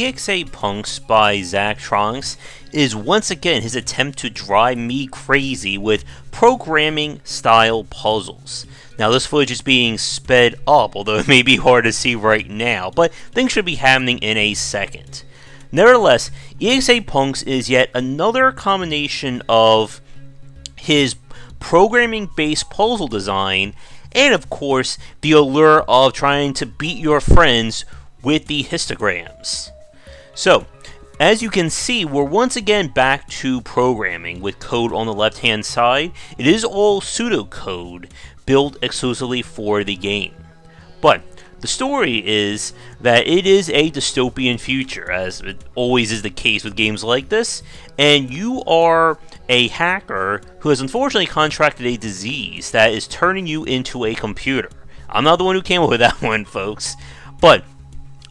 EXAPunks by EXAPunks is once again his attempt to drive me crazy with programming style puzzles. Now this footage is being sped up, although it may be hard to see right now, but things should be happening in a second. Nevertheless, EXAPunks is yet another combination of his programming-based puzzle design and of course the allure of trying to beat your friends with the histograms. So, as you can see, we're once again back to programming with code on the left hand side. It is all pseudocode built exclusively for the game. But the story is that it is a dystopian future, as it always is the case with games like this, and you are a hacker who has unfortunately contracted a disease that is turning you into a computer. I'm not the one who came up with that one, folks, but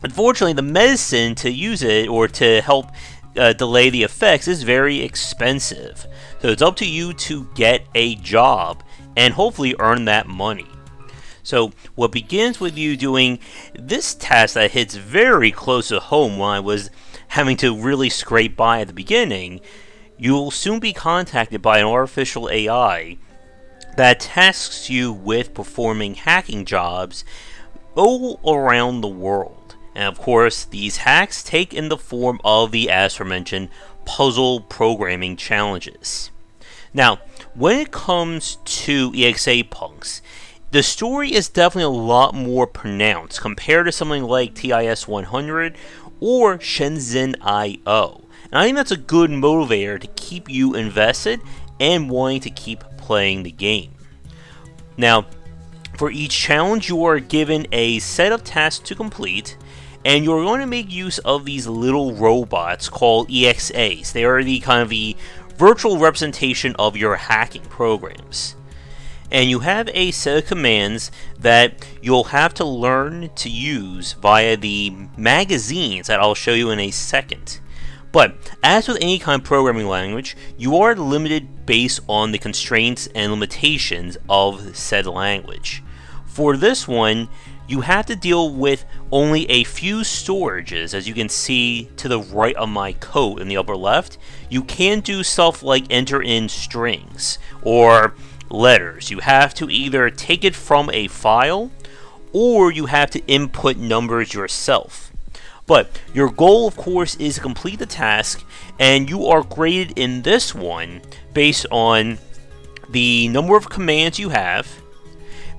unfortunately the medicine to use it or to help delay the effects is very expensive. So it's up to you to get a job and hopefully earn that money. So what begins with you doing this task that hits very close to home when I was having to really scrape by at the beginning, you will soon be contacted by an artificial AI that tasks you with performing hacking jobs all around the world. And of course, these hacks take in the form of the aforementioned puzzle programming challenges. Now, when it comes to EXAPunks, the story is definitely a lot more pronounced compared to something like TIS 100 or Shenzhen IO. And I think that's a good motivator to keep you invested and wanting to keep playing the game. Now, for each challenge, you are given a set of tasks to complete, and you're going to make use of these little robots called EXAs. They are the kind of the virtual representation of your hacking programs. And you have a set of commands that you'll have to learn to use via the magazines that I'll show you in a second. But as with any kind of programming language, you are limited based on the constraints and limitations of said language. For this one, you have to deal with only a few storages, as you can see to the right of my code in the upper left. You can do stuff like enter in strings or letters. You have to either take it from a file or you have to input numbers yourself. But your goal, of course, is to complete the task, and you are graded in this one based on the number of commands you have,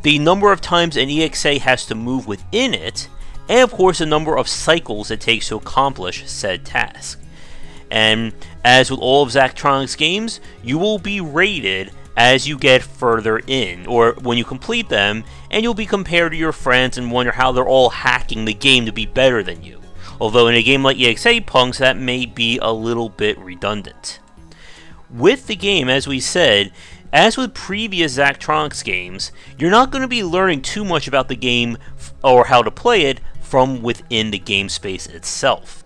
the number of times an EXA has to move within it, and of course the number of cycles it takes to accomplish said task. And as with all of EXAPunks games, you will be rated as you get further in, or when you complete them, and you'll be compared to your friends and wonder how they're all hacking the game to be better than you. Although in a game like EXAPunks, that may be a little bit redundant. With the game, as we said, as with previous EXAPunks games, you're not going to be learning too much about the game or how to play it from within the game space itself.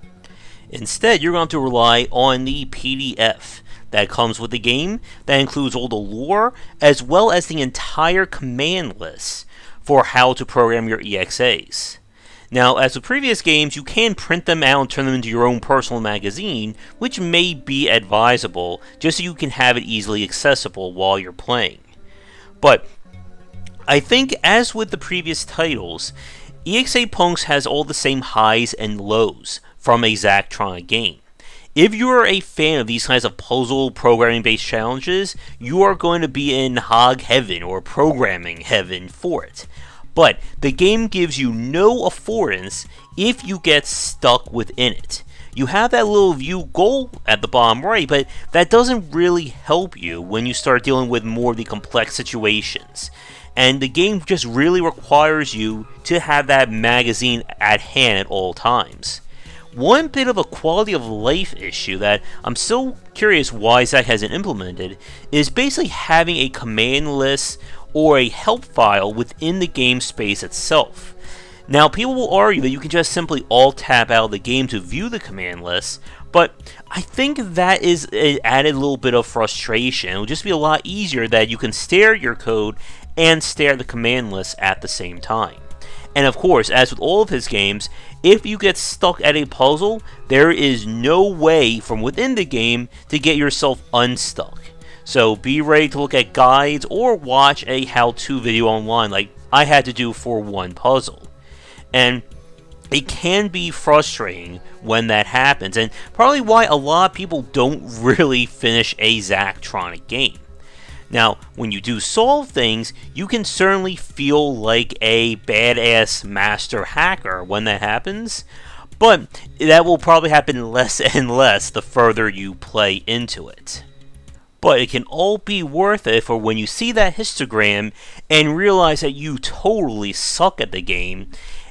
Instead, you're going to rely on the PDF that comes with the game, that includes all the lore, as well as the entire command list for how to program your EXAs. Now, as with previous games, you can print them out and turn them into your own personal magazine, which may be advisable, just so you can have it easily accessible while you're playing. But I think, as with the previous titles, EXAPunks has all the same highs and lows from a EXAPunks game. If you are a fan of these kinds of puzzle programming-based challenges, you are going to be in hog heaven or programming heaven for it. But the game gives you no affordance if you get stuck within it. You have that little view goal at the bottom right, but that doesn't really help you when you start dealing with more of the complex situations. And the game just really requires you to have that magazine at hand at all times. One bit of a quality of life issue that I'm still curious why Zach hasn't implemented is basically having a command list or a help file within the game space itself. Now, people will argue that you can just simply alt-tab out of the game to view the command list, but I think that is an added little bit of frustration. It will just be a lot easier that you can stare at your code and stare at the command list at the same time. And of course, as with all of his games, if you get stuck at a puzzle, there is no way from within the game to get yourself unstuck. So be ready to look at guides or watch a how-to video online like I had to do for one puzzle. And it can be frustrating when that happens, and probably why a lot of people don't really finish a Zachtronic game. Now, when you do solve things, you can certainly feel like a badass master hacker when that happens, but that will probably happen less and less the further you play into it. But it can all be worth it for when you see that histogram and realize that you totally suck at the game,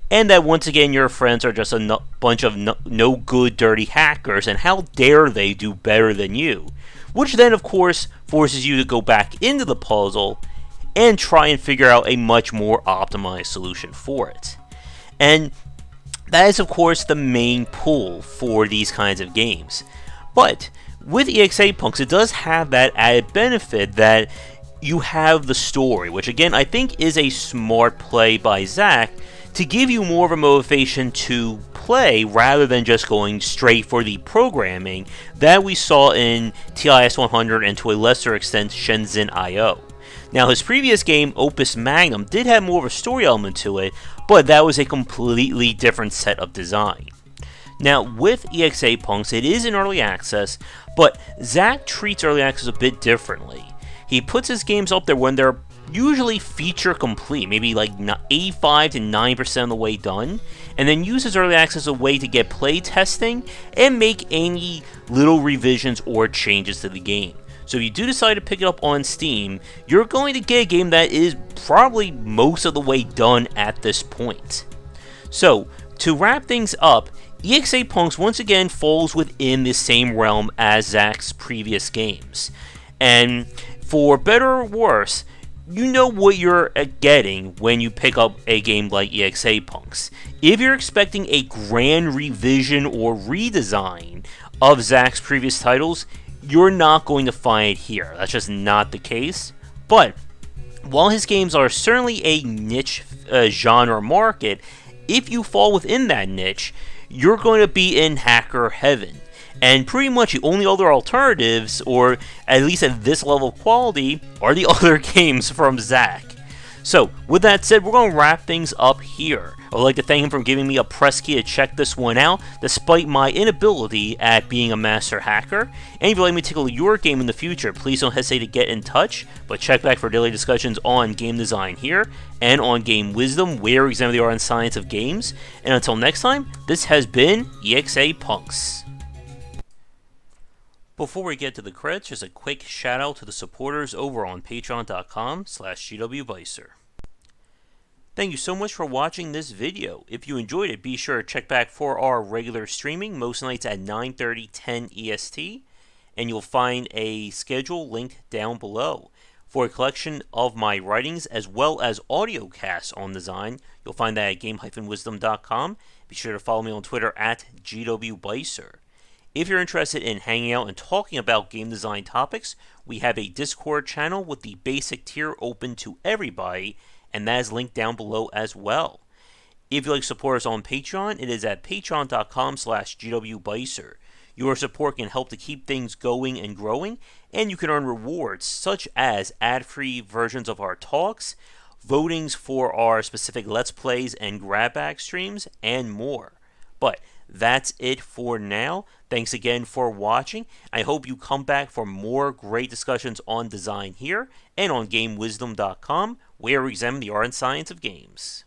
and that once again your friends are just a bunch of no good dirty hackers, and how dare they do better than you. Which then of course forces you to go back into the puzzle and try and figure out a much more optimized solution for it. And that is of course the main pull for these kinds of games. But with EXAPunks, it does have that added benefit that you have the story, which again I think is a smart play by Zach to give you more of a motivation to play rather than just going straight for the programming that we saw in TIS 100 and to a lesser extent Shenzhen IO. Now his previous game, Opus Magnum, did have more of a story element to it, but that was a completely different set of design. Now with EXAPunks, it is in early access, but Zach treats early access a bit differently. He puts his games up there when they're usually feature complete, maybe like 85 to 90% of the way done, and then uses early access as a way to get play testing and make any little revisions or changes to the game. So if you do decide to pick it up on Steam, you're going to get a game that is probably most of the way done at this point. So to wrap things up, EXAPunks once again falls within the same realm as Zach's previous games. And for better or worse, you know what you're getting when you pick up a game like EXAPunks. If you're expecting a grand revision or redesign of Zach's previous titles, you're not going to find it here. That's just not the case. But while his games are certainly a niche genre market, if you fall within that niche, you're going to be in hacker heaven. And pretty much the only other alternatives, or at least at this level of quality, are the other games from Zach. So, with that said, we're going to wrap things up here. I would like to thank him for giving me a press key to check this one out, despite my inability at being a master hacker. And if you'd like me to take a look at your game in the future, please don't hesitate to get in touch, but check back for daily discussions on game design here, and on Game Wisdom, where we examine the art and science of games. And until next time, this has been EXAPunks. Before we get to the credits, just a quick shout out to the supporters over on patreon.com/GWBycer. Thank you so much for watching this video. If you enjoyed it, be sure to check back for our regular streaming, most nights at 9:30, 10 EST, and you'll find a schedule linked down below. For a collection of my writings as well as audio casts on design, you'll find that at game-wisdom.com. Be sure to follow me on Twitter at GWBycer. If you're interested in hanging out and talking about game design topics, we have a Discord channel with the basic tier open to everybody, and that is linked down below as well. If you'd like to support us on Patreon, it is at patreon.com/GWBycer. Your support can help to keep things going and growing, and you can earn rewards such as ad-free versions of our talks, votings for our specific Let's Plays and grab bag streams, and more. But that's it for now. Thanks again for watching. I hope you come back for more great discussions on design here and on GameWisdom.com, where we examine the art and science of games.